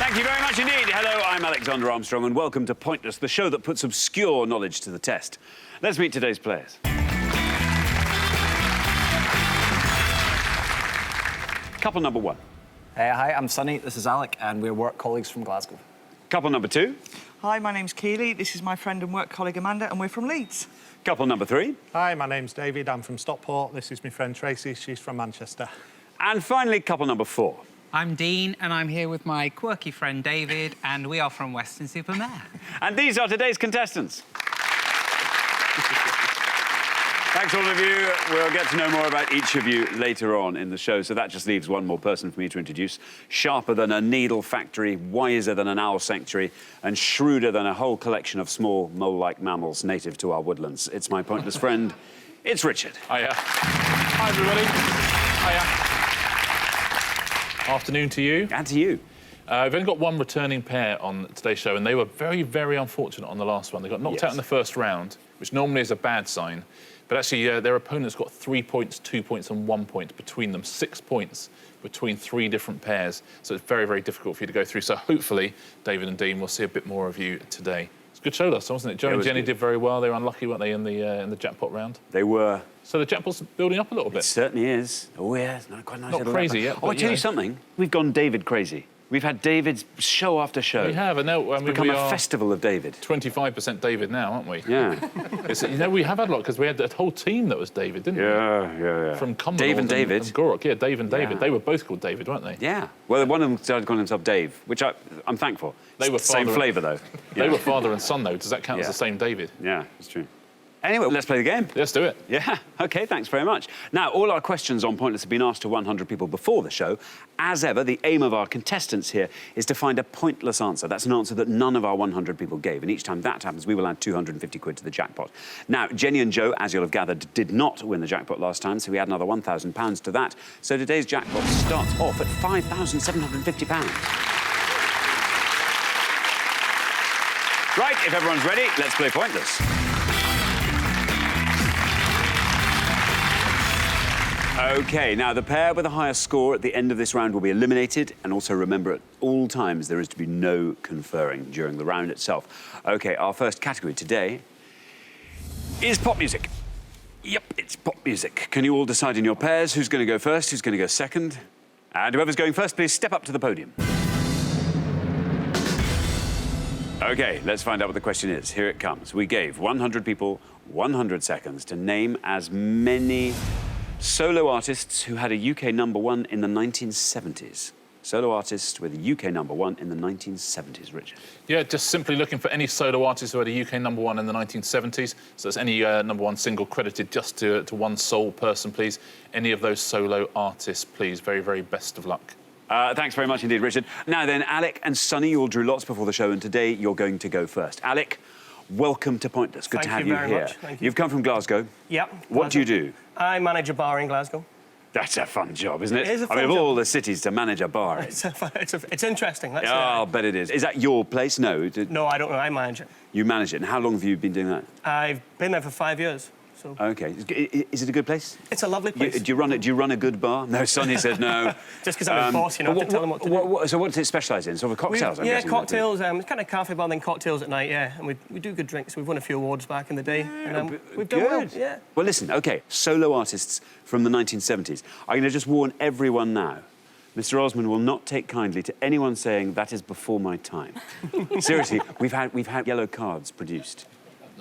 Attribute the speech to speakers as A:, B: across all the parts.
A: Thank you very much indeed. Hello, I'm Alexander Armstrong, and welcome to Pointless, the show that puts obscure knowledge to the test. Let's meet today's players. Couple number one.
B: Hi, I'm Sonny, this is Alec, and we're work colleagues from Glasgow.
A: Couple number two.
C: Hi, my name's Keely, this is my friend and work colleague Amanda, and we're from Leeds.
A: Couple number three.
D: Hi, my name's David, I'm from Stockport. This is my friend Tracy, she's from Manchester.
A: And finally, couple number four.
E: I'm Dean, and I'm here with my quirky friend David, and we are from Weston-super-Mare.
A: And these are today's contestants. Thanks, all of you. We'll get to know more about each of you later on in the show, so that just leaves one more person for me to introduce. Sharper than a needle factory, wiser than an owl sanctuary, and shrewder than a whole collection of small mole-like mammals native to our woodlands. It's my pointless friend, it's Richard.
F: Hiya. Hi, everybody. Hiya. Afternoon to you.
A: And to you.
F: We've only got one returning pair on today's show, and they were very, very unfortunate on the last one. They got knocked out in the first round, which normally is a bad sign. But actually, their opponents got 3 points, 2 points and 1 point between them. 6 points between 3 different pairs. So it's very, very difficult for you to go through. So hopefully, David and Dean, we'll see a bit more of you today. It's a good show last time, wasn't it? Joe and Jenny did very well. They were unlucky, weren't they, in the jackpot round?
A: They were.
F: So the jackpot's building up a little bit.
A: It certainly is. Oh, yeah, it's not quite nice.
F: Not crazy yet.
A: Oh, I tell you something. We've gone David crazy. We've had David's show after show.
F: We have, and now
A: it's become a festival of David.
F: 25% David now, aren't we?
A: Yeah.
F: You know, we have had a lot, because we had a whole team that was David, didn't we?
A: Yeah.
F: From Cumbernauld
A: Dave and David.
F: and Gorrock. Yeah, Dave and David.
A: Yeah.
F: They were both called David, weren't they?
A: Yeah. Well, one of them started calling himself Dave, which I'm thankful.
F: They were
A: same flavour, though.
F: They
A: Yeah.
F: were father and son, though. Does that count as the same David?
A: Yeah, it's true. Anyway, let's play the game.
F: Let's do it.
A: Yeah, OK, thanks very much. Now, all our questions on Pointless have been asked to 100 people before the show. As ever, the aim of our contestants here is to find a pointless answer. That's an answer that none of our 100 people gave, and each time that happens, we will add 250 quid to the jackpot. Now, Jenny and Joe, as you'll have gathered, did not win the jackpot last time, so we add another £1,000 to that. So today's jackpot starts off at £5,750. Right, if everyone's ready, let's play Pointless. OK, now the pair with the highest score at the end of this round will be eliminated, and also remember at all times there is to be no conferring during the round itself. OK, our first category today is pop music. Yep, it's pop music. Can you all decide in your pairs who's going to go first, who's going to go second? And whoever's going first, please step up to the podium. OK, let's find out what the question is. Here it comes. We gave 100 people 100 seconds to name as many solo artists who had a UK #1 in the 1970s. Solo artists with a UK #1 in the 1970s, Richard.
F: Yeah, just simply looking for any solo artists who had a UK #1 in the 1970s. So it's any #1 single credited just to one sole person, please. Any of those solo artists, please. Very, very best of luck.
A: Thanks very much indeed, Richard. Now then, Alec and Sonny, you all drew lots before the show, and today you're going to go first. Alec, welcome to Pointless. Good to have you here.
G: Thank you.
A: You've come from Glasgow.
G: Yep.
A: What do you do?
G: I manage a bar in Glasgow.
A: That's a fun job, isn't it?
G: It is a fun
A: I mean, of
G: job.
A: all the cities to manage a bar.
G: It's interesting. That's
A: I'll bet it is. Is that your place? No.
G: No, I don't know. I manage it.
A: You manage it. And how long have you been doing that?
G: I've been there for 5 years. So
A: OK. Is it a good place?
G: it's a lovely place.
A: Do you run a good bar? No, Sonny says no.
G: Just because I'm a boss, you know, I have to tell them what to do.
A: So what does it specialise in? Sort of cocktails, I'm
G: Yeah,
A: guessing,
G: cocktails. It's kind of cafe bar, then cocktails at night, yeah. And we do good drinks. We've won a few awards back in the day. And we've done well, yeah.
A: Well, listen, OK, solo artists from the 1970s. I'm going to just warn everyone now. Mr. Osman will not take kindly to anyone saying that is before my time. Seriously, we've had yellow cards produced.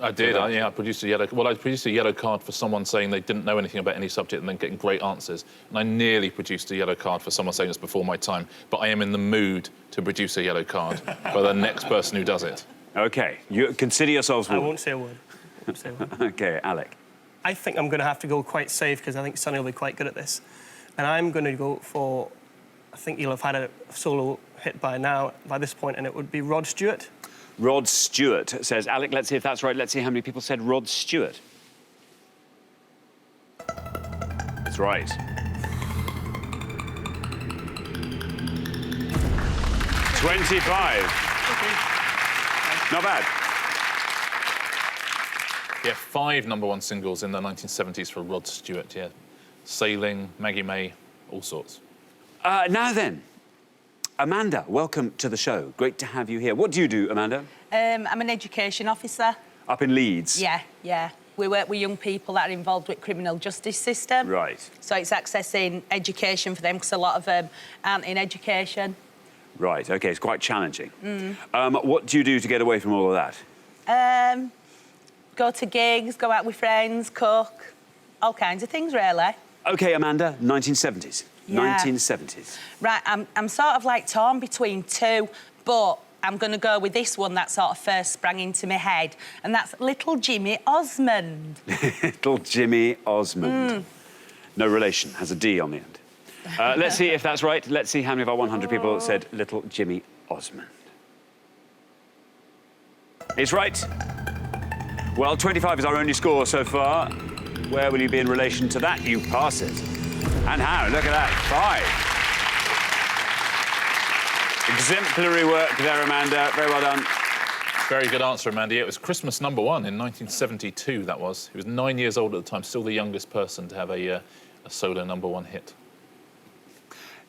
F: I did, I produced a yellow... Well, I produced a yellow card for someone saying they didn't know anything about any subject and then getting great answers. And I nearly produced a yellow card for someone saying it's before my time. But I am in the mood to produce a yellow card for the next person who does it.
A: OK, you consider yourselves warned.
G: I won't say a word.
A: OK, Alec.
G: I think I'm going to have to go quite safe because I think Sonny will be quite good at this. And I'm going to go for... I think you'll have had a solo hit by this point, and it would be Rod Stewart.
A: Rod Stewart says, Alec, let's see if that's right. Let's see how many people said Rod Stewart. It's right. 25. Not bad.
F: Yeah, 5 #1 singles in the 1970s for Rod Stewart, yeah. Sailing, Maggie May, all sorts.
A: Now then, Amanda, welcome to the show. Great to have you here. What do you do, Amanda?
H: I'm an education officer.
A: Up in Leeds?
H: Yeah. We work with young people that are involved with criminal justice system.
A: Right.
H: So it's accessing education for them because a lot of them aren't in education.
A: Right, OK, it's quite challenging. What do you do to get away from all of that?
H: Go to gigs, go out with friends, cook, all kinds of things, really.
A: OK, Amanda, 1970s.
H: Yeah.
A: 1970s.
H: Right, I'm sort of like torn between two, but I'm going to go with this one that sort of first sprang into my head, and that's Little Jimmy Osmond.
A: Little Jimmy Osmond. No relation, has a D on the end. Let's see if that's right. Let's see how many of our 100 people said Little Jimmy Osmond. It's right. Well, 25 is our only score so far. Where will you be in relation to that? You pass it. And how? Look at that. 5. Exemplary work there, Amanda. Very well done.
F: Very good answer, Amanda. It was Christmas #1 in 1972, that was. He was 9 years old at the time, still the youngest person to have a solo #1 hit.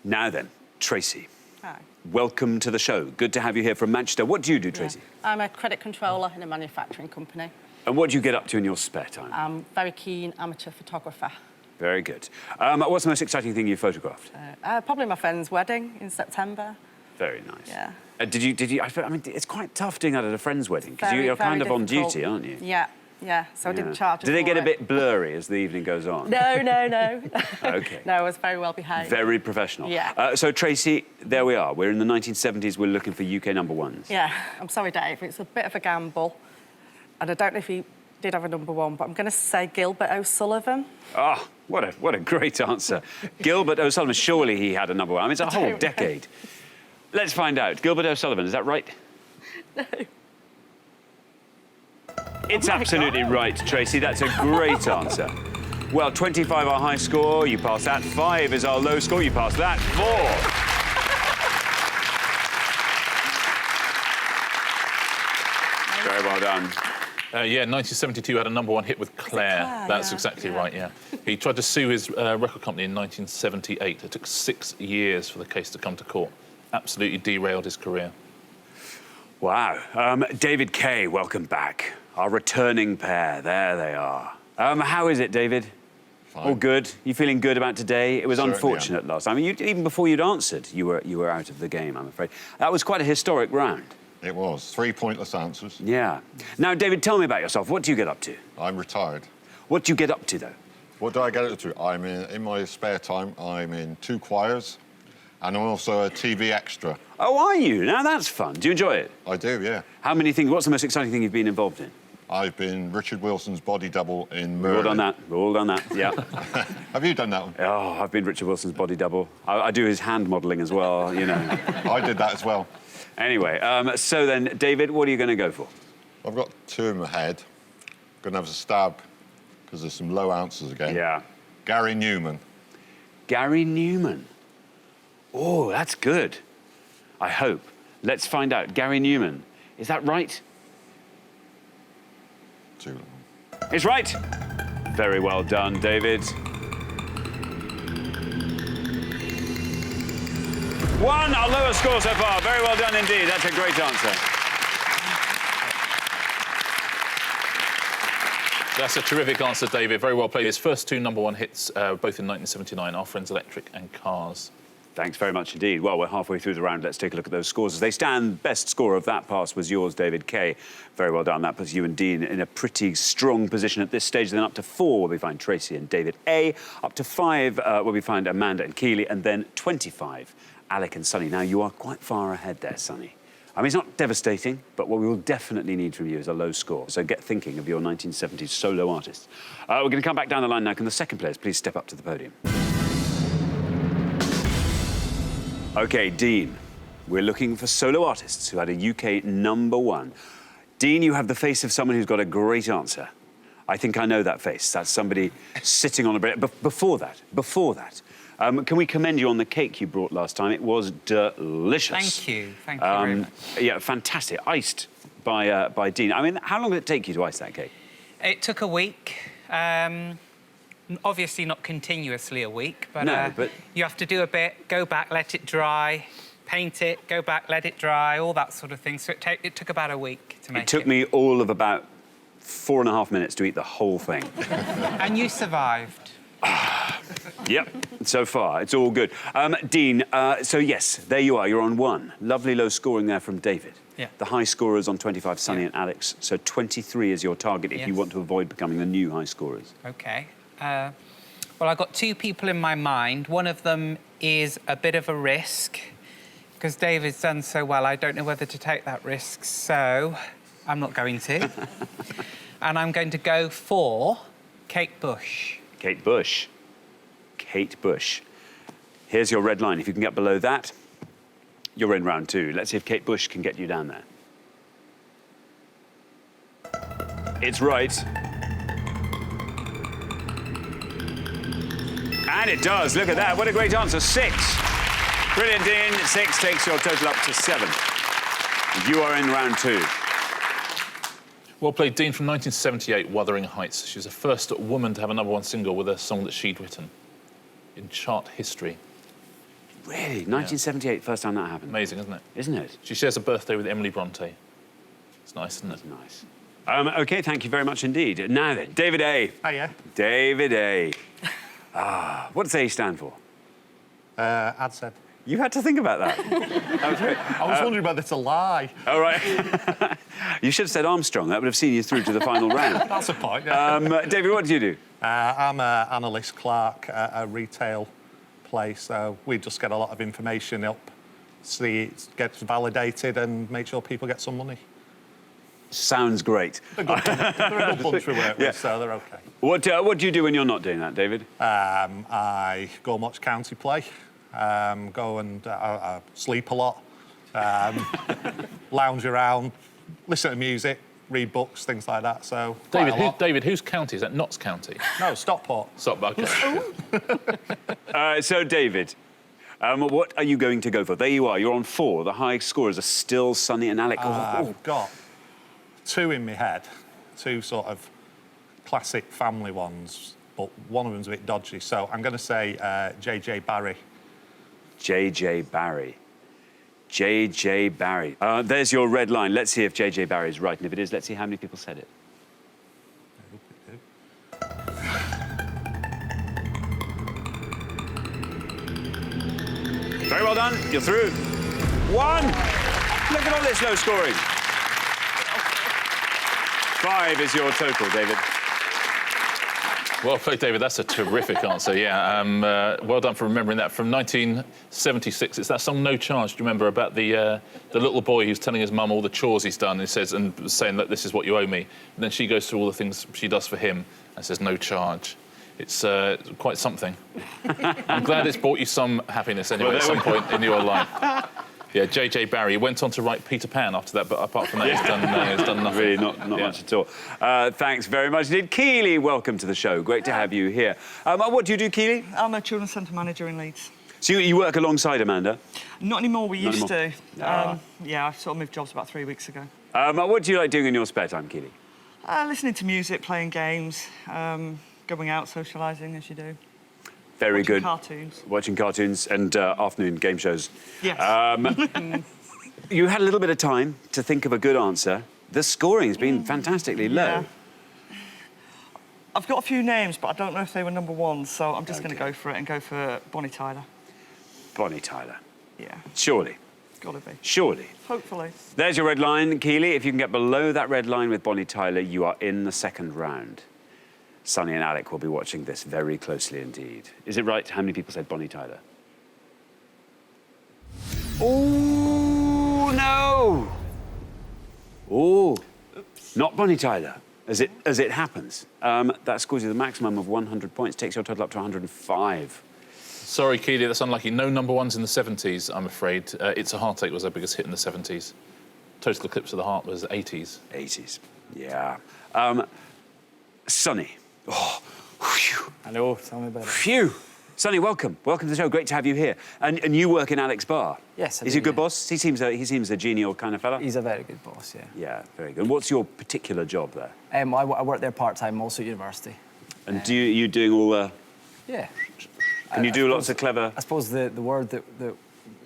A: Now then, Tracy.
I: Hi.
A: Welcome to the show. Good to have you here from Manchester. What do you do, Tracy?
I: Yeah. I'm a credit controller in a manufacturing company.
A: And what do you get up to in your spare time?
I: I'm very keen amateur photographer.
A: Very good. What's the most exciting thing you photographed?
I: Probably my friend's wedding in September.
A: Very nice.
I: Yeah.
A: Did you? I mean, it's quite tough doing that at a friend's wedding because
I: Very,
A: you're kind
I: very
A: of on
I: difficult.
A: duty, aren't you?
I: Yeah. So I didn't charge.
A: Did they get
I: for
A: a bit blurry as the evening goes on?
I: No.
A: OK.
I: No, I was very well behaved.
A: Very professional.
I: Yeah.
A: So, Tracy, there we are. We're in the 1970s. We're looking for UK #1s.
I: Yeah. I'm sorry, Dave. It's a bit of a gamble, and I don't know if he did have a #1, but I'm going to say Gilbert O'Sullivan.
A: Ah, what a great answer. Gilbert O'Sullivan. Surely he had a #1. I mean, it's a whole decade. Let's find out. Gilbert O'Sullivan, is that right?
I: No.
A: It's absolutely right, Tracy. That's a great answer. Well, 25 our high score, you pass that. 5 is our low score, you pass that. 4. Very well done.
F: 1972 had a #1 hit with Claire.
I: Claire?
F: That's
I: Yeah.
F: exactly right, yeah. He tried to sue his record company in 1978. It took 6 years for the case to come to court. Absolutely derailed his career.
A: Wow. David Kay, welcome back. Our returning pair. There they are. How is it, David?
J: Fine.
A: All good? You feeling good about today? It was
J: Certainly
A: unfortunate last time. I mean, even before you'd answered, you were out of the game, I'm afraid. That was quite a historic round.
J: It was. 3 pointless answers.
A: Yeah. Now, David, tell me about yourself. What do you get up to?
J: I'm retired.
A: What do you get up to, though?
J: What do I get up to? I'm in my spare time, I'm in 2 choirs, and I'm also a TV extra.
A: Oh, are you? Now, that's fun. Do you enjoy it?
J: I do, yeah.
A: How many things? What's the most exciting thing you've been involved in?
J: I've been Richard Wilson's body double in Merlin.
A: We've all done that, yeah.
J: Have you done that one?
A: Oh, I've been Richard Wilson's body double. I do his hand modelling as well, you know.
J: I did that as well.
A: Anyway, so then, David, what are you going to go for?
J: I've got 2 in my head. Going to have a stab, because there's some low answers again.
A: Yeah.
J: Gary Newman.
A: Gary Newman. Oh, that's good. I hope. Let's find out. Gary Newman. Is that right?
J: Too long.
A: It's right. Very well done, David. 1, our lowest score so far. Very well done indeed. That's a great answer.
F: That's a terrific answer, David. Very well played. His first 2 #1 hits, both in 1979, Our Friends Electric and Cars.
A: Thanks very much indeed. Well, we're halfway through the round. Let's take a look at those scores as they stand. Best score of that pass was yours, David Kay. Very well done. That puts you and Dean in a pretty strong position at this stage. Then up to 4 where we find Tracy and David A. Up to 5 where we find Amanda and Keeley. And then 25, Alec and Sonny. Now, you are quite far ahead there, Sonny. I mean, it's not devastating, but what we will definitely need from you is a low score. So get thinking of your 1970s solo artists. We're going to come back down the line now. Can the second players please step up to the podium? OK, Dean, we're looking for solo artists who had a UK #1. Dean, you have the face of someone who's got a great answer. I think I know that face. That's somebody sitting on a bread. Before that, can we commend you on the cake you brought last time? It was delicious.
E: Thank you very much.
A: Yeah, fantastic. Iced by Dean. I mean, how long did it take you to ice that cake?
E: It took a week. Obviously not continuously a week, but,
A: No, but
E: you have to do a bit, go back, let it dry, paint it, go back, let it dry, all that sort of thing. So it took about a week to make it.
A: It took me all of about 4.5 minutes to eat the whole thing.
E: And you survived.
A: Yep, so far, it's all good. Dean, so yes, there you are, you're on 1. Lovely low scoring there from David.
E: Yeah.
A: The high scorers on 25, Sonny and Alex. So 23 is your target if you
E: Yes.
A: want to avoid becoming the new high scorers.
E: OK. Well, I've got 2 people in my mind. One of them is a bit of a risk, because David's done so well, I don't know whether to take that risk, so I'm not going to. And I'm going to go for Kate Bush.
A: Kate Bush. Kate Bush. Here's your red line. If you can get below that, you're in round 2. Let's see if Kate Bush can get you down there. It's right. And it does. Look at that. What a great answer. 6. Brilliant, Dean. 6 takes your total up to 7. You are in round 2.
F: Well played, Dean, from 1978, Wuthering Heights. She was the first woman to have a #1 single with a song that she'd written in chart history.
A: Really? 1978, first time that happened.
F: Amazing, isn't it?
A: Isn't it?
F: She shares a birthday with Emily Bronte. It's nice, isn't it?
A: Nice. OK, thank you very much indeed. Now then, David A.
D: Hiya.
A: David A. What does A stand for?
D: AdSed.
A: You had to think about that. That was great.
D: I was wondering whether it's a lie.
A: All right. You should have said Armstrong. That would have seen you through to the final round.
D: That's a point, yeah.
A: David, what do you do?
D: I'm an analyst clerk at a retail place, so we just get a lot of information up, see it gets validated and make sure people get some money.
A: Sounds great.
D: They're a good bunch we work with, so they're OK.
A: What do you do when you're not doing that, David?
D: I go and watch county play, go and I sleep a lot, lounge around, listen to music, read books, things like that. So
F: David, whose county is that? Notts County.
D: No, Stockport.
F: OK.
A: So, David, what are you going to go for? There you are. You're on 4. The high scorers are still Sonny and Alec.
D: I've got 2 in my head, 2 sort of classic family ones, but one of them's a bit dodgy. So I'm going to say J.J. Barry.
A: J.J. Barry. J.J. Barry. There's your red line. Let's see if J.J. Barry is right. And if it is, let's see how many people said it. Very well done. You're through. 1. Look at all this low scoring. 5 is your total, David.
F: Well played, David. That's a terrific answer, yeah. Well done for remembering that. From 1976, it's that song No Charge. Do you remember about the little boy who's telling his mum all the chores he's done and saying, look, this is what you owe me. And then she goes through all the things she does for him and says, no charge. It's quite something. I'm glad it's brought you some happiness anyway at some point in your life. Yeah, J.J. Barry went on to write Peter Pan after that, but apart from that, he's done nothing.
A: Really, not much at all. Thanks very much indeed. Keely, welcome to the show. Great to have you here. What do you do, Keely?
C: I'm a children's centre manager in Leeds.
A: So you work alongside Amanda?
C: Not anymore, we used to.
A: Ah.
C: Yeah, I sort of moved jobs about 3 weeks ago.
A: What do you like doing in your spare time, Keely?
C: Listening to music, playing games, going out, socialising, as you do.
A: Very
C: Watching
A: good.
C: Cartoons.
A: Watching cartoons and afternoon game shows.
C: Yes.
A: You had a little bit of time to think of a good answer. The scoring's been fantastically low.
C: Yeah. I've got a few names, but I don't know if they were #1, so I'm just going to go for it and go for Bonnie Tyler.
A: Bonnie Tyler.
C: Yeah.
A: Surely.
C: Gotta be.
A: Surely.
C: Hopefully.
A: There's your red line, Keely. If you can get below that red line with Bonnie Tyler, you are in the second round. Sonny and Alec will be watching this very closely indeed. Is it right? How many people said Bonnie Tyler? Oh, no! Oh, not Bonnie Tyler, as it happens. That scores you the maximum of 100 points, takes your total up to 105.
F: Sorry, Keely, that's unlucky. No #1s in the 70s, I'm afraid. It's a Heartache was their biggest hit in the 70s. Total Eclipse of the Heart was 80s.
A: 80s, yeah. Sonny. Oh, whew.
B: Hello, tell me about it.
A: Phew. Sonny, welcome. Welcome to the show. Great to have you here. And you work in Alec's bar?
B: Yes, I
A: Is
B: do,
A: he a good
B: yeah.
A: boss? He seems a genial kind of fella.
B: He's a very good boss, yeah.
A: Yeah, very good. What's your particular job there?
B: I work there part-time, also at university.
A: And you doing all the...
B: Yeah.
A: Can you do lots of clever...
B: I suppose the word that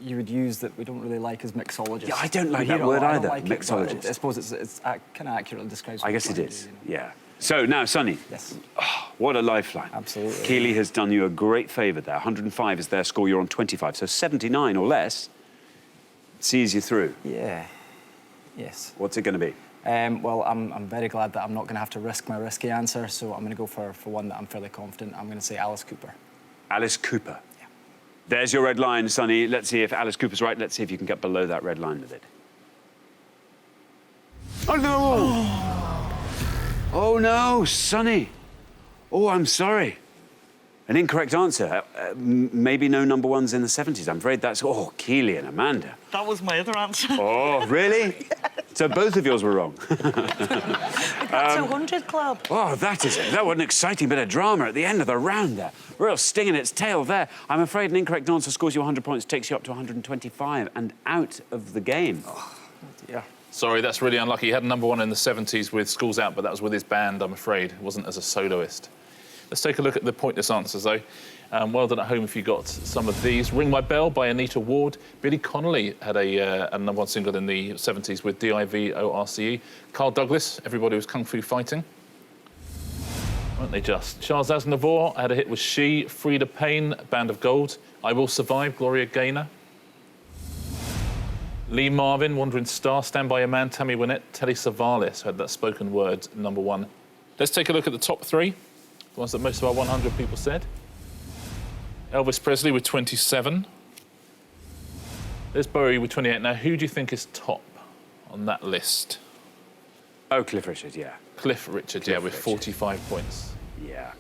B: you would use that we don't really like as mixologists.
A: Yeah, I don't like
B: We hear
A: that
B: it a
A: word
B: lot. I
A: either,
B: don't like it, but
A: mixologist.
B: I suppose it's kind of accurately describes.
A: I
B: what
A: guess
B: we're
A: it
B: trying to
A: is,
B: do, you know.
A: yeah. So now, Sonny.
B: Yes.
A: Oh, what a lifeline.
B: Absolutely.
A: Keely has done you a great favour there. 105 is their score, you're on 25. So 79 or less sees you through.
B: Yeah. Yes.
A: What's it going to be?
B: Well, I'm very glad that I'm not going to have to risk my risky answer, so I'm going to go for one that I'm fairly confident. I'm going to say Alice Cooper.
A: Alice Cooper.
B: Yeah.
A: There's your red line, Sonny. Let's see if Alice Cooper's right. Let's see if you can get below that red line with it. Oh, no! Oh, no, Sonny. Oh, I'm sorry. An incorrect answer. Maybe no number ones in the 70s. I'm afraid that's... Oh, Keely and Amanda.
C: That was my other answer.
A: Oh, really? So both of yours were wrong.
H: We got 200 Club.
A: Oh, that was an exciting bit of drama at the end of the round there. Real sting in its tail there. I'm afraid an incorrect answer scores you 100 points, takes you up to 125 and out of the game.
B: Oh, dear.
F: Sorry, that's really unlucky. He had number one in the 70s with Schools Out, but that was with his band, I'm afraid. It wasn't as a soloist. Let's take a look at the pointless answers, though. Well done at home if you got some of these. Ring My Bell by Anita Ward. Billy Connolly had a number one single in the 70s with D-I-V-O-R-C-E. Carl Douglas, Everybody Was Kung Fu Fighting. Weren't they just? Charles Aznavour had a hit with She. Frida Payne, Band of Gold. I Will Survive, Gloria Gaynor. Lee Marvin, Wandering Star, Stand By Your Man, Tammy Wynette. Telly Savalas had that spoken word number one. Let's take a look at the top three, the ones that most of our 100 people said. Elvis Presley with 27. There's Bowie with 28. Now, who do you think is top on that list?
A: Oh, Cliff Richard, yeah.
F: Cliff Richard, yeah, with 45 points.
A: Yeah.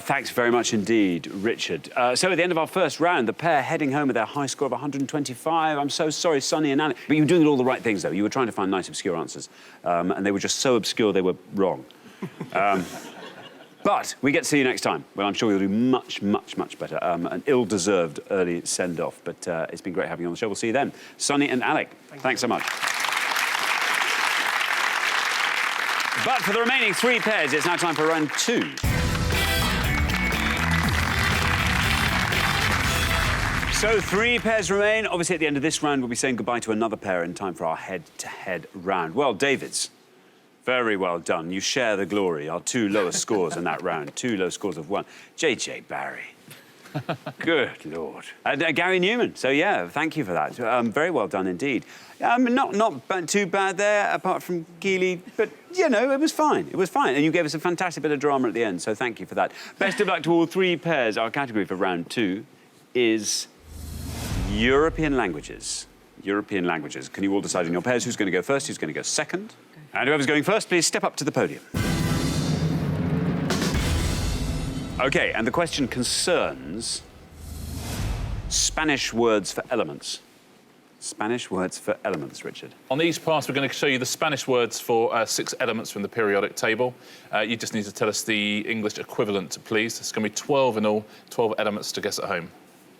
A: Thanks very much indeed, Richard. So at the end of our first round, the pair heading home with their high score of 125. I'm so sorry, Sonny and Alec. But you were doing all the right things, though. You were trying to find nice, obscure answers. And they were just so obscure they were wrong. But we get to see you next time, when I'm sure you'll do much, much, much better. An ill-deserved early send-off, but it's been great having you on the show. We'll see you then. Sonny and Alec, thanks so much. But for the remaining three pairs, it's now time for round two. So three pairs remain. Obviously, at the end of this round, we'll be saying goodbye to another pair in time for our head-to-head round. Well, Davids, very well done. You share the glory. Our two lowest scores in that round. Two low scores of one. J.J. Barry. Good Lord. Gary Newman. So, yeah, thank you for that. Very well done indeed. Not too bad there, apart from Keely, but, you know, it was fine. It was fine. And you gave us a fantastic bit of drama at the end, so thank you for that. Best of luck to all three pairs. Our category for round two is European languages. European languages. Can you all decide in your pairs who's going to go first, who's going to go second? And whoever's going first, please step up to the podium. OK, and the question concerns Spanish words for elements. Spanish words for elements, Richard.
F: On these parts, we're going to show you the Spanish words for 6 elements from the periodic table. You just need to tell us the English equivalent, please. It's going to be 12 in all, 12 elements to guess at home.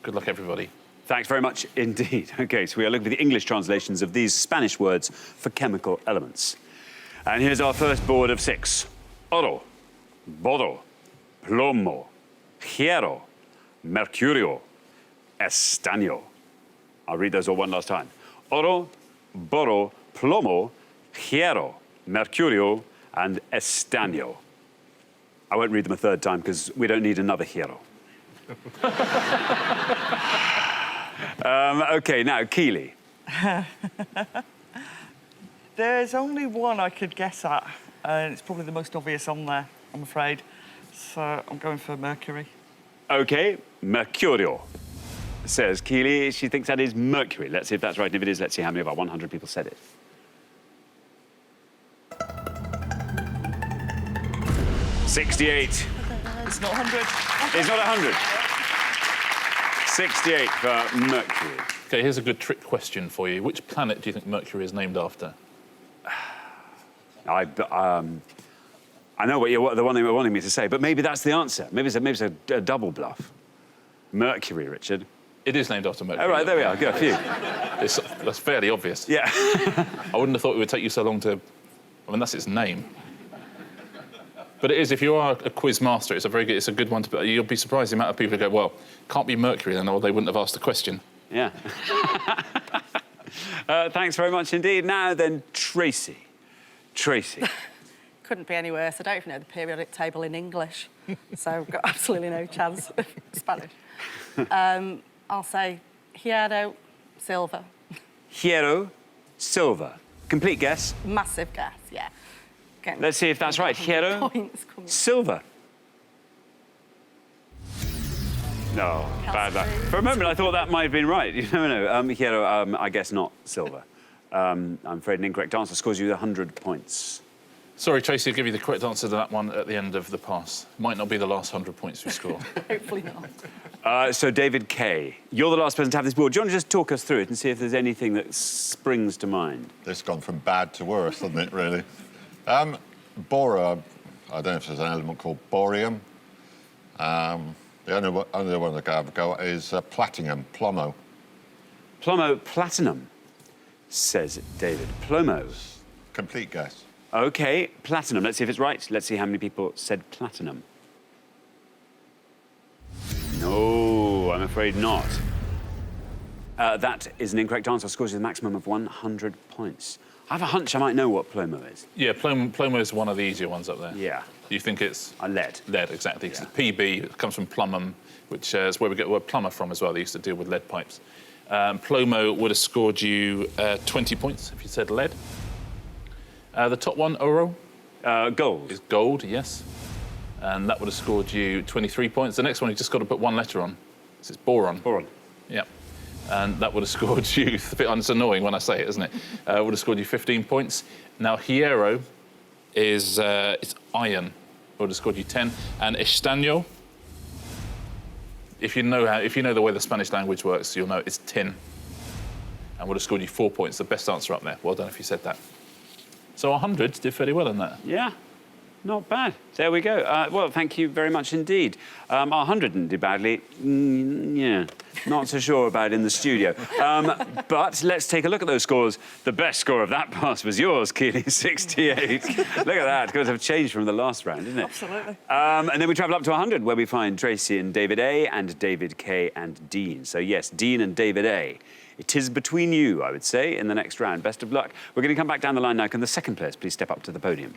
F: Good luck, everybody.
A: Thanks very much indeed. OK, so we are looking for the English translations of these Spanish words for chemical elements. And here's our first board of 6. Oro, boro, plomo, hierro, mercurio, estaño. I'll read those all one last time. Oro, boro, plomo, hierro, mercurio, and estaño. I won't read them a third time because we don't need another hierro. OK, now, Keely.
C: There's only one I could guess at, and it's probably the most obvious on there, I'm afraid. So I'm going for mercury.
A: OK, mercurio, says Keely. She thinks that is mercury. Let's see if that's right. And if it is, let's see how many of our 100 people said it. $68.
C: It's not 100.
A: It's not 100. 68 for mercury.
F: OK, here's a good trick question for you. Which planet do you think Mercury is named after?
A: I know the one thing you're wanting me to say, but maybe that's the answer. Maybe it's a double bluff. Mercury, Richard.
F: It is named after Mercury.
A: Oh, right, there we are. Good, phew.
F: That's fairly obvious.
A: Yeah.
F: I wouldn't have thought it would take you so long to... I mean, that's its name. But it is, if you are a quiz master, it's a good one to... You'll be surprised the amount of people who go, well, can't be Mercury then, or they wouldn't have asked the question.
A: Yeah. Thanks very much indeed. Now then, Tracy. Tracy.
I: Couldn't be any worse. I don't even know the periodic table in English, so I've got absolutely no chance of Spanish. I'll say hierro, silver.
A: Hierro, silver. Complete guess.
I: Massive guess, yeah.
A: Let's see if that's right. Hierro, silver. No, bad luck. For a moment, I thought that might have been right. You never know. Hierro, I guess not silver. I'm afraid an incorrect answer scores you 100 points.
F: Sorry, Tracy, I'll give you the correct answer to that one at the end of the pass. Might not be the last 100 points we score.
I: Hopefully not.
A: So, David Kay, you're the last person to have this board. Do you want to just talk us through it and see if there's anything that springs to mind?
J: This has gone from bad to worse, hasn't it, really? Bora, I don't know if there's an element called borium. The only one that I've got is platinum, plomo.
A: Plomo, platinum, says David. Plomo.
J: Complete guess.
A: OK, platinum. Let's see if it's right. Let's see how many people said platinum. No, I'm afraid not. That is an incorrect answer. Scores you the maximum of 100 points. I have a hunch I might know what plomo is.
F: Yeah, plomo is one of the easier ones up there.
A: Yeah.
F: You think it's...
A: lead.
F: Lead, exactly.
A: Yeah.
F: PB comes from plumum, which is where we get the word plumber from as well. They used to deal with lead pipes. Plomo would have scored you 20 points if you said lead. The top one, oro.
A: Gold.
F: Is gold, yes. And that would have scored you 23 points. The next one, you just got to put one letter on. It's boron.
A: Boron.
F: Yeah. And that would have scored you... It's annoying when I say it, isn't it? Would have scored you 15 points. Now, hierro is it's iron. Would have scored you 10. And estaño, if you know the way the Spanish language works, you'll know it's tin. And would have scored you 4 points. The best answer up there. Well done if you said that. So 100 did fairly well in that.
A: Yeah, not bad. There we go. Well, thank you very much indeed. 100 didn't do badly. Yeah, not so sure about in the studio. But let's take a look at those scores. The best score of that pass was yours, Keely, 68. Look at that. It's have changed from the last round, isn't it?
C: Absolutely.
A: And then we travel up to 100, where we find Tracy and David A, and David K and Dean. So, yes, Dean and David A. It is between you, I would say, in the next round. Best of luck. We're going to come back down the line now. Can the second players please step up to the podium?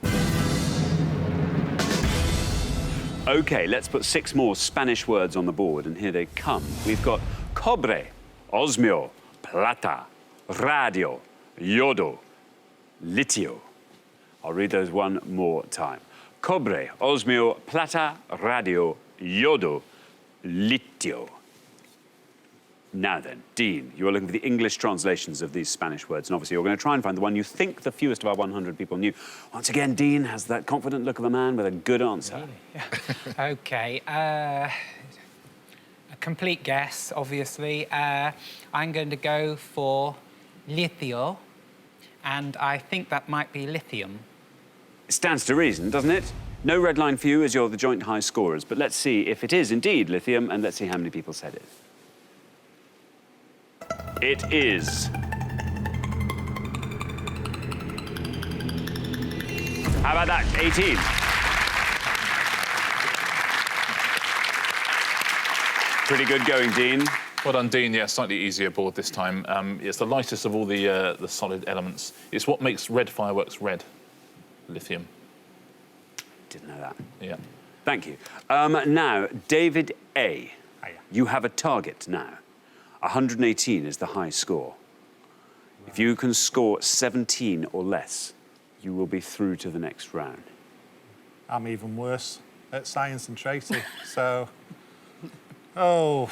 A: OK, let's put 6 more Spanish words on the board, and here they come. We've got cobre, osmio, plata, radio, yodo, litio. I'll read those one more time. Cobre, osmio, plata, radio, yodo, litio. Now then, Dean, you're looking for the English translations of these Spanish words, and obviously you're going to try and find the one you think the fewest of our 100 people knew. Once again, Dean has that confident look of a man with a good answer.
E: Really? Yeah. OK, a complete guess, obviously. I'm going to go for litio, and I think that might be lithium.
A: It stands to reason, doesn't it? No red line for you, as you're the joint high scorers, but let's see if it is indeed lithium, and let's see how many people said it. It is. How about that? 18. Pretty good going, Dean.
F: Well done, Dean. Yeah, slightly easier board this time. It's the lightest of all the solid elements. It's what makes red fireworks red. Lithium.
A: Didn't know that.
F: Yeah.
A: Thank you. Now, David A.
D: Hiya.
A: You have a target now. 118 is the high score. Right. If you can score 17 or less, you will be through to the next round.
D: I'm even worse at science than Tracy, so... Oh...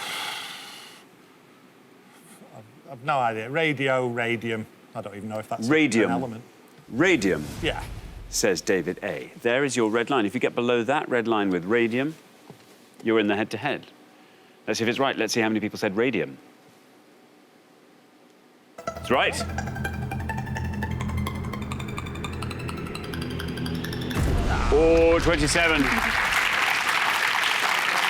D: I've no idea. Radio, radium. I don't even know if that's
A: radium.
D: An element.
A: Radium.
D: Yeah.
A: Says David A. There is your red line. If you get below that red line with radium, you're in the head-to-head. Let's see if it's right. Let's see how many people said radium. It's right. Oh, 27.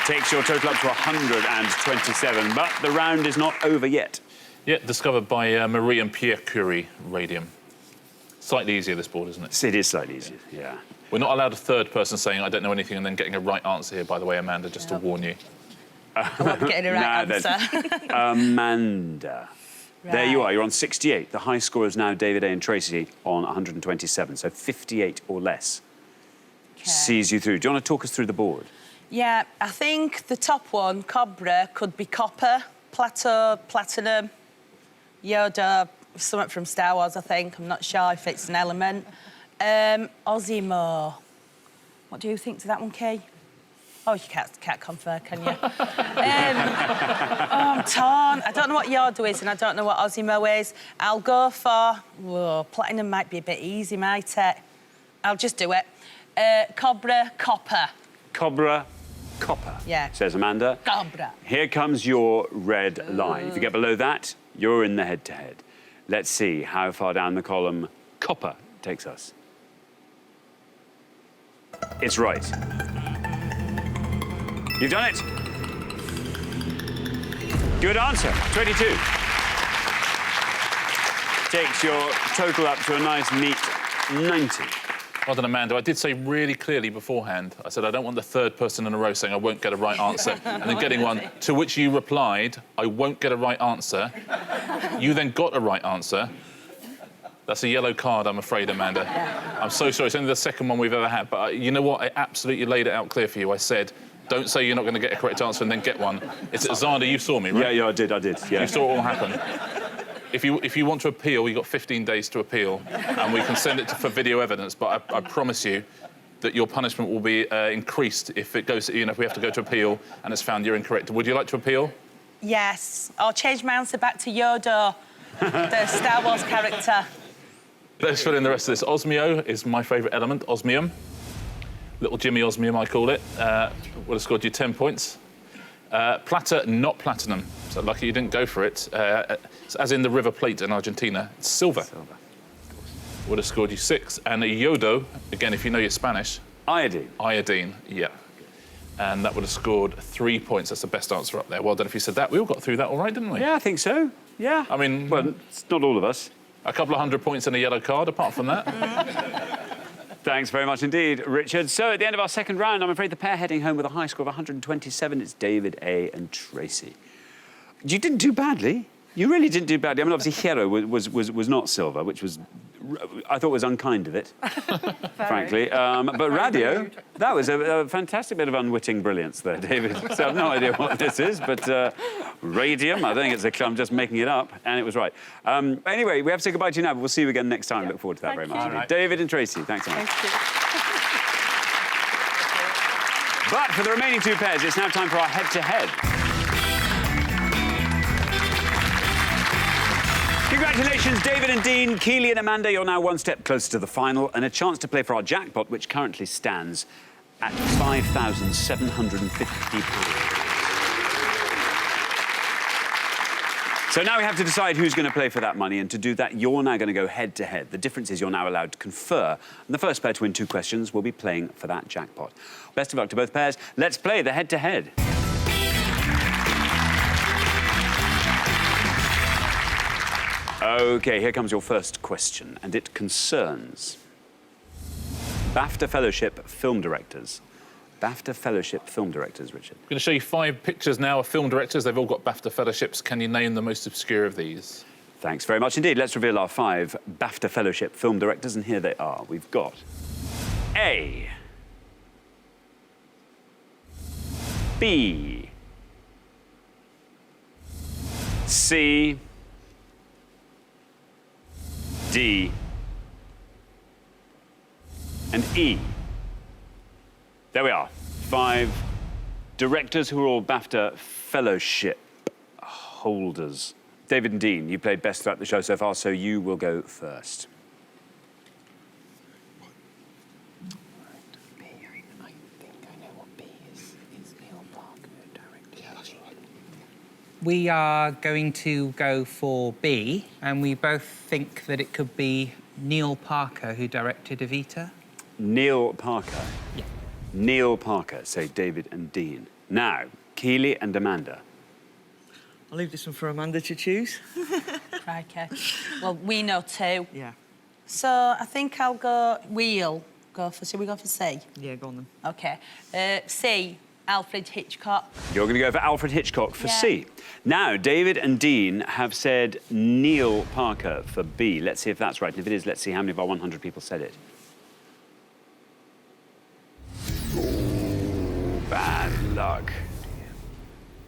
A: Takes your total up to 127, but the round is not over yet.
F: Yeah, discovered by Marie and Pierre Curie, radium. Slightly easier, this board, isn't it?
A: It is slightly easier, yeah.
F: We're not allowed a third person saying, I don't know anything, and then getting a right answer here, by the way, Amanda, just to warn you.
H: I won't be getting a right answer.
A: Amanda. There you
H: Right.
A: are, you're on 68. The high score is now David A and Tracy on 127, so 58 or less sees you through. Do you want to talk us through the board?
H: Yeah, I think the top one, Cobra, could be copper, plateau, platinum, Yoda, something from Star Wars, I think. I'm not sure if it's an element. Osimo. What do you think to that one, Kay? Oh, you can't confer, can you? I'm torn. I don't know what Yoda is and I don't know what Osimo is. I'll go for... Whoa, platinum might be a bit easy, might it? I'll just do it. Cobra, copper.
A: Cobra, copper, says Amanda.
H: Cobra.
A: Here comes your red line. If you get below that, you're in the head-to-head. Let's see how far down the column copper takes us. It's right. You've done it. Good answer, 22. Takes your total up to a nice, neat 90.
F: Well done, Amanda. I did say really clearly beforehand, I said I don't want the third person in a row saying I won't get a right answer and then getting one, to which you replied, I won't get a right answer. You then got a right answer. That's a yellow card, I'm afraid, Amanda. I'm so sorry. It's only the second one we've ever had, but you know what? I absolutely laid it out clear for you. I said, don't say you're not going to get a correct answer and then get one. It's Zanda, you saw me, right?
A: Yeah, I did, yeah.
F: You saw it all happen. If you want to appeal, you've got 15 days to appeal, and we can send it for video evidence, but I promise you that your punishment will be increased if it goes, if we have to go to appeal and it's found you're incorrect. Would you like to appeal?
H: Yes. I'll change my answer back to Yoda, the Star Wars character.
F: Let's fill in the rest of this. Osmio is my favourite element, osmium. Little Jimmy Osmium, I call it. Would have scored you 10 points. Plata, not platinum. So lucky you didn't go for it. As in the River Plate in Argentina. It's silver. Would have scored you 6. And a yodo, again, if you know your Spanish.
A: Iodine.
F: Iodine, yeah. And that would have scored 3 points. That's the best answer up there. Well done if you said that. We all got through that all right, didn't we?
A: Yeah, I think so. Yeah.
F: I mean...
A: Well, it's not all of us.
F: A couple of 100 points and a yellow card, apart from that.
A: Thanks very much indeed, Richard. So at the end of our second round, I'm afraid the pair heading home with a high score of 127, it's David A and Tracy. You didn't do badly. You really didn't do badly. I mean, obviously, Hero was not silver, which was, I thought was unkind of it, frankly. But Radio, that was a fantastic bit of unwitting brilliance there, David. So I have no idea what this is, but radium, I think it's I'm just making it up, and it was right. Anyway, we have to say goodbye to you now, but we'll see you again next time. Yeah. Look forward to that very much. Right. David and Tracy, thanks so much.
C: Thank you.
A: But for the remaining two pairs, it's now time for our head-to-head. Congratulations, David and Dean. Keely and Amanda, you're now one step closer to the final and a chance to play for our jackpot, which currently stands at £5,750. So now we have to decide who's going to play for that money, and to do that, you're now going to go head-to-head. The difference is you're now allowed to confer, and the first pair to win 2 questions will be playing for that jackpot. Best of luck to both pairs. Let's play the head-to-head. OK, here comes your first question, and it concerns BAFTA Fellowship film directors. BAFTA Fellowship film directors, Richard.
F: I'm going to show you 5 pictures now of film directors. They've all got BAFTA Fellowships. Can you name the most obscure of these?
A: Thanks very much indeed. Let's reveal our 5 BAFTA Fellowship film directors, and here they are. We've got A, B, C, D, and E. There we are. 5 directors who are all BAFTA Fellowship holders. David and Dean, you played best throughout the show so far, so you will go first.
E: I think I know what B is Neil Parker, director. Yeah, that's right. We are going to go for B, and we both think that it could be Neil Parker, who directed Evita.
A: Neil Parker.
E: Yeah.
A: Neil Parker, say David and Dean. Now, Keely and Amanda.
C: I'll leave this one for Amanda to choose.
H: Crikey. Well, we know 2.
C: Yeah.
H: So I think I'll go... We'll go for... Shall we go for C?
C: Yeah, go on then.
H: OK. C, Alfred Hitchcock.
A: You're going to go for Alfred Hitchcock for
H: Yeah.
A: C. Now, David and Dean have said Neil Parker for B. Let's see if that's right. And if it is, let's see how many of our 100 people said it. Ooh, bad luck.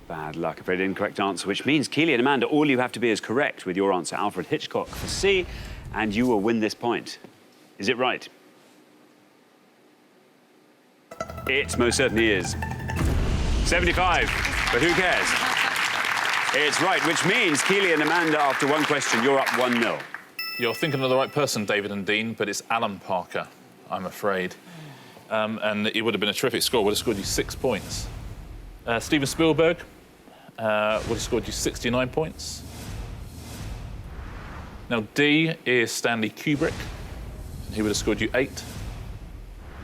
A: Bad luck. A very incorrect answer, which means, Keely and Amanda, all you have to be is correct with your answer, Alfred Hitchcock for C, and you will win this point. Is it right? It most certainly is. 75, but who cares? It's right, which means, Keely and Amanda, after one question, you're up 1-0.
F: You're thinking of the right person, David and Dean, but it's Alan Parker, I'm afraid. And it would have been a terrific score. Would have scored you 6 points. Steven Spielberg would have scored you 69 points. Now, D is Stanley Kubrick. He would have scored you 8.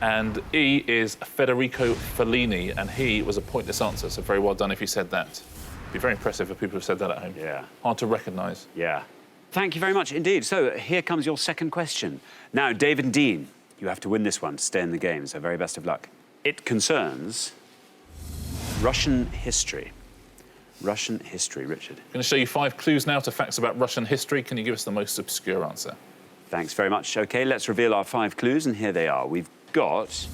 F: And E is Federico Fellini, and he was a pointless answer, so very well done if you said that. It'd be very impressive if people have said that at home.
A: Yeah.
F: Hard to recognise.
A: Yeah. Thank you very much indeed. So here comes your second question. Now, David and Dean, you have to win this one to stay in the game, so very best of luck. It concerns Russian history. Russian history, Richard.
F: I'm going to show you 5 clues now to facts about Russian history. Can you give us the most obscure answer?
A: Thanks very much. OK, let's reveal our 5 clues, and here they are. We've got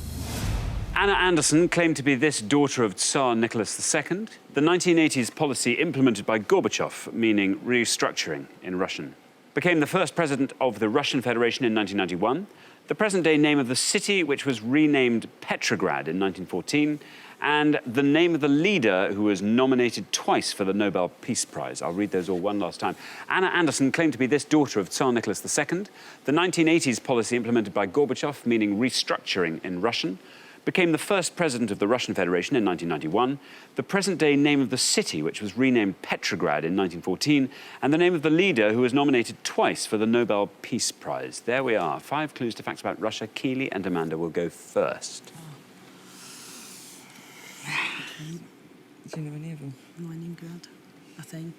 A: Anna Anderson claimed to be this daughter of Tsar Nicholas II. The 1980s policy implemented by Gorbachev, meaning restructuring in Russian, became the first president of the Russian Federation in 1991. The present-day name of the city, which was renamed Petrograd in 1914, and the name of the leader who was nominated twice for the Nobel Peace Prize. I'll read those all one last time. Anna Anderson claimed to be this daughter of Tsar Nicholas II. The 1980s policy implemented by Gorbachev, meaning restructuring in Russian, became the first president of the Russian Federation in 1991. The present-day name of the city, which was renamed Petrograd in 1914, and the name of the leader who was nominated twice for the Nobel Peace Prize. There we are. 5 clues to facts about Russia. Keely and Amanda will go first.
C: Do you know any of them?
H: Leningrad, I think.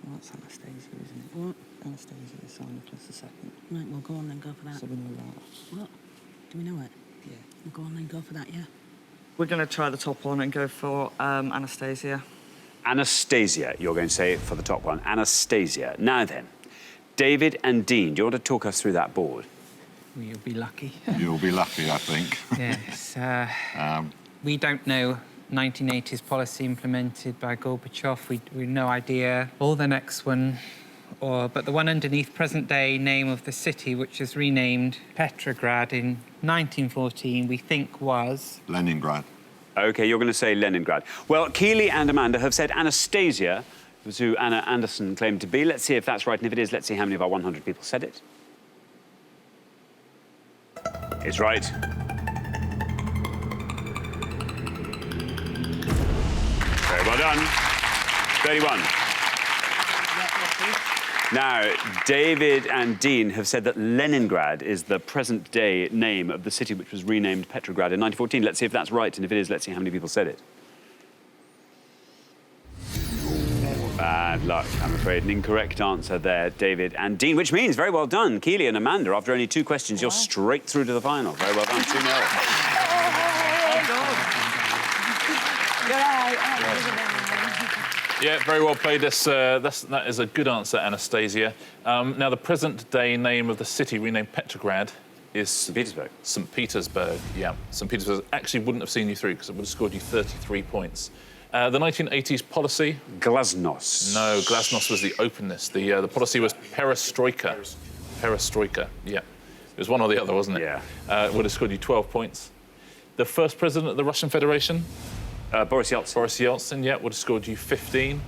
C: Well, that's Anastasia, isn't it?
H: What?
C: Anastasia is Tsar Nicholas II.
H: Right, we'll go on then, go for that.
C: So we know that.
H: What? Do we know it?
C: Yeah.
H: We'll go on then, go for that, yeah.
C: We're going to try the top one and go for Anastasia.
A: Anastasia, you're going to say for the top one. Anastasia. Now then, David and Dean, do you want to talk us through that board?
E: Well, you'll be lucky.
J: You'll be lucky, I think.
E: Yes. We don't know 1980s policy implemented by Gorbachev. We've no idea. Or the next one, but the one underneath, present-day name of the city, which is renamed Petrograd in 1914, we think was...
J: Leningrad.
A: OK, you're going to say Leningrad. Well, Keely and Amanda have said Anastasia was who Anna Anderson claimed to be. Let's see if that's right, and if it is, let's see how many of our 100 people said it. It's right. Very well done. 31. Now, David and Dean have said that Leningrad is the present-day name of the city which was renamed Petrograd in 1914. Let's see if that's right, and if it is, let's see how many people said it. Bad luck, I'm afraid. An incorrect answer there, David and Dean, which means very well done. Keely and Amanda, after only 2 questions, you're straight through to the final. Very well done, 2-0.
F: Yeah, very well played. That is a good answer, Anastasia. Now, the present-day name of the city renamed Petrograd is...
A: St. Petersburg.
F: St. Petersburg, yeah. St. Petersburg actually wouldn't have seen you through because it would have scored you 33 points. The 1980s policy?
A: Glasnost.
F: No, Glasnost was the openness. The policy was perestroika. Perestroika, yeah. It was one or the other, wasn't it?
A: Yeah.
F: It would have scored you 12 points. The first president of the Russian Federation?
A: Boris Yeltsin.
F: Boris Yeltsin, yeah, would have scored you 15.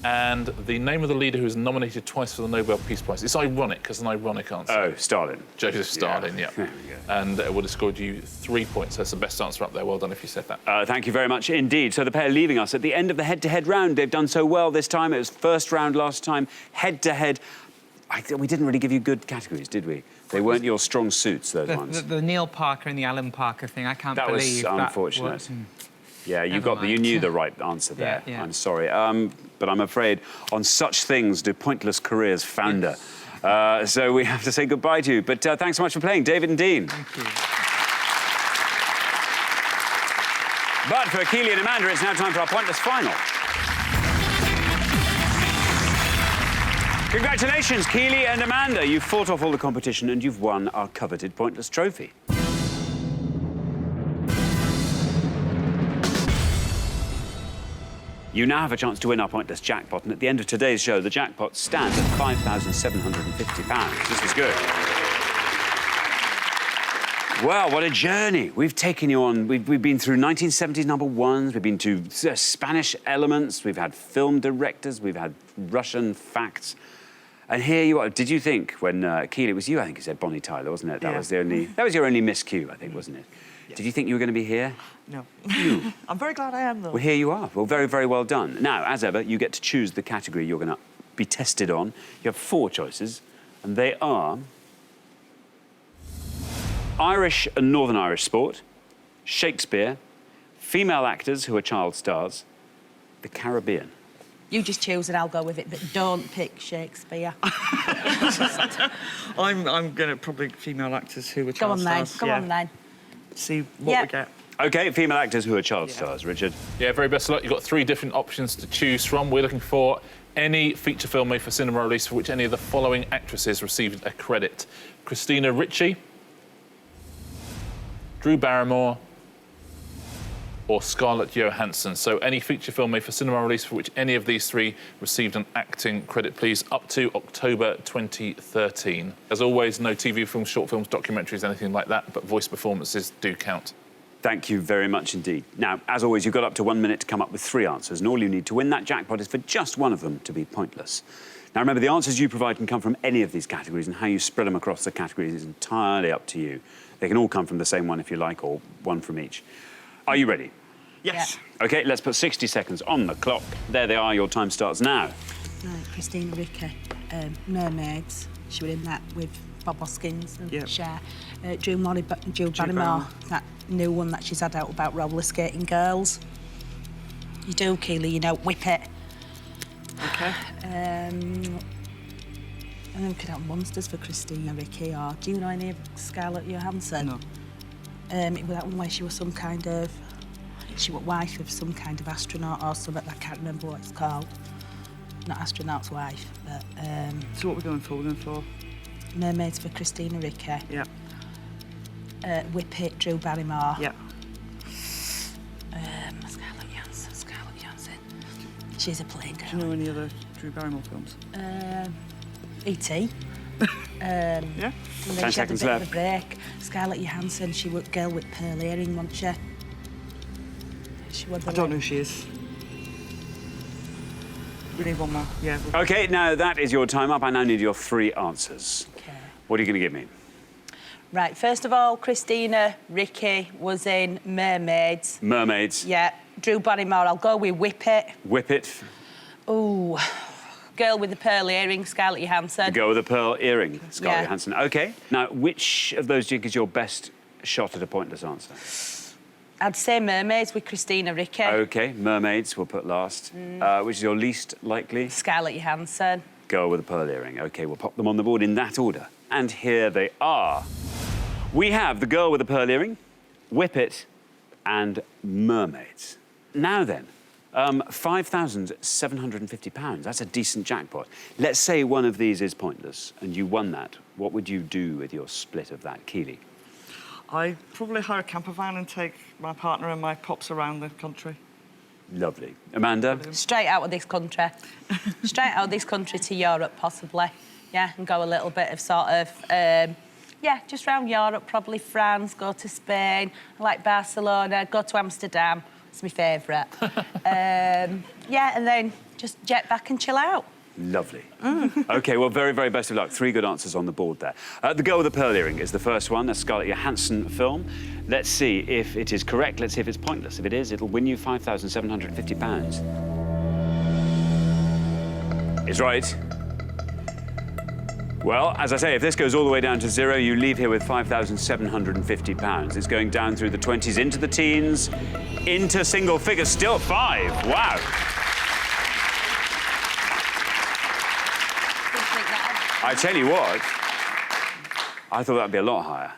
F: And the name of the leader who was nominated twice for the Nobel Peace Prize. It's ironic, because an ironic answer.
A: Oh, Stalin.
F: Joseph Stalin, yeah.
A: There we go.
F: And it would have scored you 3 points. That's the best answer up there. Well done if you said that.
A: Thank you very much indeed. So the pair leaving us at the end of the head-to-head round. They've done so well this time. It was first round last time, head-to-head. We didn't really give you good categories, did we? They weren't your strong suits, those ones.
E: The Neil Parker and the Alan Parker thing, I can't believe
A: that was unfortunate. Yeah, you knew the right answer there.
E: Yeah.
A: I'm sorry. But I'm afraid on such things do pointless careers founder. So we have to say goodbye to you. But thanks so much for playing, David and Dean.
E: Thank you.
A: But for Keely and Amanda, it's now time for our pointless final. Congratulations, Keely and Amanda. You've fought off all the competition and you've won our coveted pointless trophy. You now have a chance to win our pointless jackpot, and at the end of today's show, the jackpot stands at £5,750. This is good. Well, what a journey. We've taken you on. We've been through 1970s number ones, we've been to Spanish elements, we've had film directors, we've had Russian facts. And here you are. Did you think when, Keely, it was you, I think you said Bonnie Tyler, wasn't it? That was your only miscue, I think, wasn't it? Yeah. Did you think you were going to be here?
C: No. I'm very glad I am, though.
A: Well, here you are. Well, very, very well done. Now, as ever, you get to choose the category you're going to be tested on. You have 4 choices, and they are Irish and Northern Irish sport, Shakespeare, female actors who are child stars, the Caribbean.
H: You just choose and I'll go with it, but don't pick Shakespeare.
C: I'm going to probably female actors who are child stars.
H: Go on then.
C: See what we get.
A: OK, female actors who are child stars. Richard?
F: Yeah, very best of luck. You've got 3 different options to choose from. We're looking for any feature film made for cinema release for which any of the following actresses received a credit. Christina Ricci, Drew Barrymore, or Scarlett Johansson. So any feature film made for cinema release for which any of these 3 received an acting credit, please, up to October 2013. As always, no TV films, short films, documentaries, anything like that, but voice performances do count.
A: Thank you very much indeed. Now, as always, you've got up to 1 minute to come up with 3 answers, and all you need to win that jackpot is for just one of them to be pointless. Now, remember, the answers you provide can come from any of these categories, and how you spread them across the categories is entirely up to you. They can all come from the same one if you like, or one from each. Are you ready?
C: Yes.
H: Yeah.
A: OK, let's put 60 seconds on the clock. There they are, your time starts now.
H: Right, Christina Ricci, Mermaids. She was in that with Bob Hoskins and Cher. Drew Barrymore, that new one that she's had out about roller skating girls. You do, Keely, you know, Whip It.
C: OK.
H: And then we could have Monsters for Christina Ricci, or do you know any of Scarlett Johansson?
C: No.
H: It was that one where she was some kind of... She was wife of some kind of astronaut or something. I can't remember what it's called. Not astronaut's wife, but...
C: So what are we going for? We're going for...
H: Mermaids for Christina Ricci.
C: Yeah.
H: Whip It, Drew Barrymore.
C: Yeah.
H: Scarlett Johansson. She's a plain girl.
C: Do you know any other Drew Barrymore films?
H: E.T.
C: Yeah.
H: And then
A: 10
H: she had a
A: seconds
H: bit
A: left.
H: of a break. Scarlett Johansson, she was a girl with pearl earring, wasn't she?
C: I don't know who she is. We need one more. Yeah.
A: OK, now that is your time up. I now need your 3 answers.
H: Okay.
A: What are you going to give me?
H: Right, first of all, Christina Ricci was in Mermaids.
A: Mermaids.
H: Yeah. Drew Barrymore, I'll go with Whip It.
A: Whip It.
H: Ooh. Girl with the pearl earring, Scarlett Johansson.
A: Go with a pearl earring, Scarlett
H: Yeah.
A: Johansson. OK. Now, which of those do you think is your best shot at a pointless answer?
H: I'd say Mermaids with Christina Ricci.
A: OK, Mermaids we'll put last. Which is your least likely?
H: Scarlett Johansson.
A: Girl with a pearl earring. OK, we'll pop them on the board in that order. And here they are. We have the Girl with the Pearl Earring, Whip It, and Mermaids. Now then, £5,750. That's a decent jackpot. Let's say one of these is pointless and you won that. What would you do with your split of that, Keely?
C: I'd probably hire a camper van and take my partner and my pops around the country.
A: Lovely. Amanda?
H: Straight out of this country. Straight out of this country to Europe, possibly. Yeah, and go a little bit of sort of... yeah, just around Europe, probably France, go to Spain, I like Barcelona, go to Amsterdam. It's my favourite. Yeah, and then just jet back and chill out.
A: Lovely. OK, well, very, very best of luck. 3 good answers on the board there. The Girl with the Pearl Earring is the first one, a Scarlett Johansson film. Let's see if it is correct. Let's see if it's pointless. If it is, it'll win you £5,750. It's right. Well, as I say, if this goes all the way down to 0, you leave here with £5,750. It's going down through the 20s, into the teens, into single figures, still 5. Wow. I tell you what, I thought that'd be a lot higher.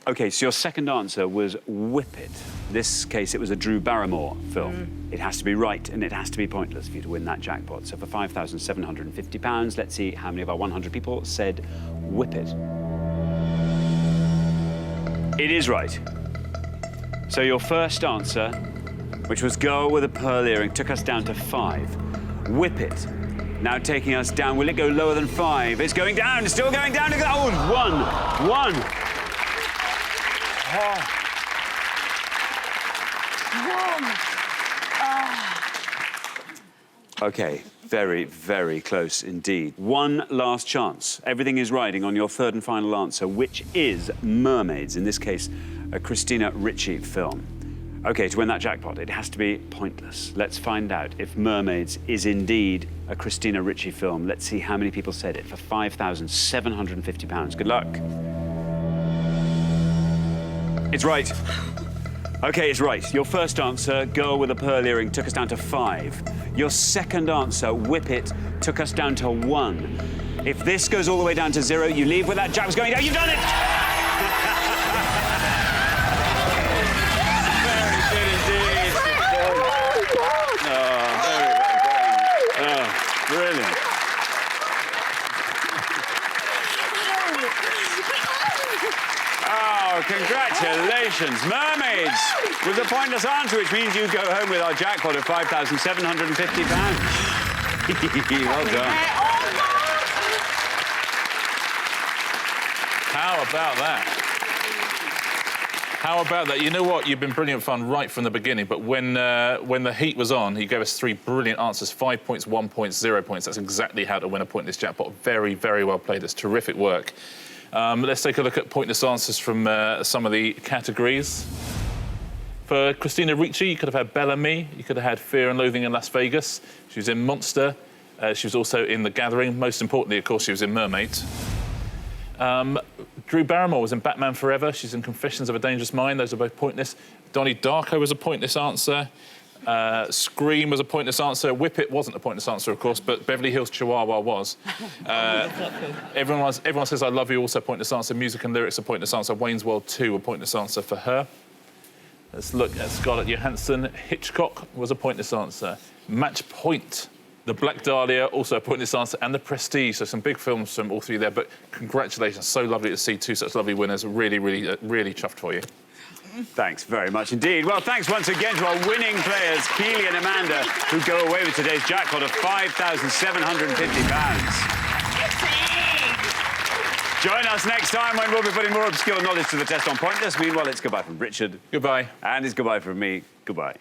A: OK, so your second answer was Whip It. In this case, it was a Drew Barrymore film. It has to be right and it has to be pointless for you to win that jackpot. So for £5,750, let's see how many of our 100 people said Whip It. It is right. So your first answer, which was Girl with a Pearl Earring, took us down to 5. Whip It. Now taking us down. Will it go lower than 5? It's going down. It's still going down. Oh, 1. 1. Oh. OK, very, very close indeed. One last chance. Everything is riding on your third and final answer, which is Mermaids, in this case, a Christina Ricci film. OK, to win that jackpot, it has to be pointless. Let's find out if Mermaids is indeed a Christina Ricci film. Let's see how many people said it for £5,750. Good luck. It's right. OK, it's right. Your first answer, Girl with a Pearl Earring, took us down to 5. Your second answer, Whip It, took us down to 1. If this goes all the way down to 0, you leave with that jackpot going down. You've done it! Brilliant. Oh, congratulations. Mermaids with the pointless answer, which means you go home with our jackpot of £5,750. Well done.
F: How about that? How about that? You know what? You've been brilliant fun right from the beginning, but when the heat was on, you gave us 3 brilliant answers, 5 points, 1 point, 0 points. That's exactly how to win a pointless jackpot. Very, very well played. That's terrific work. Let's take a look at pointless answers from some of the categories. For Christina Ricci, you could have had Bellamy. You could have had Fear and Loathing in Las Vegas. She was in Monster. She was also in The Gathering. Most importantly, of course, she was in Mermaids. Drew Barrymore was in Batman Forever. She's in Confessions of a Dangerous Mind. Those are both pointless. Donnie Darko was a pointless answer. Scream was a pointless answer. Whip It wasn't a pointless answer, of course, but Beverly Hills Chihuahua was. Everyone says I Love You, also a pointless answer. Music and Lyrics a pointless answer. Wayne's World 2 a pointless answer for her. Let's look at Scarlett Johansson. Hitchcock was a pointless answer. Match Point, The Black Dahlia, also a pointless answer, and The Prestige. So some big films from all three there, but congratulations. So lovely to see 2 such lovely winners. Really, really, really chuffed for you.
A: Thanks very much indeed. Well, thanks once again to our winning players, Keely and Amanda, who go away with today's jackpot of £5,750. Join us next time when we'll be putting more obscure knowledge to the test on Pointless. Meanwhile, it's goodbye from Richard.
F: Goodbye.
A: And it's goodbye from me. Goodbye.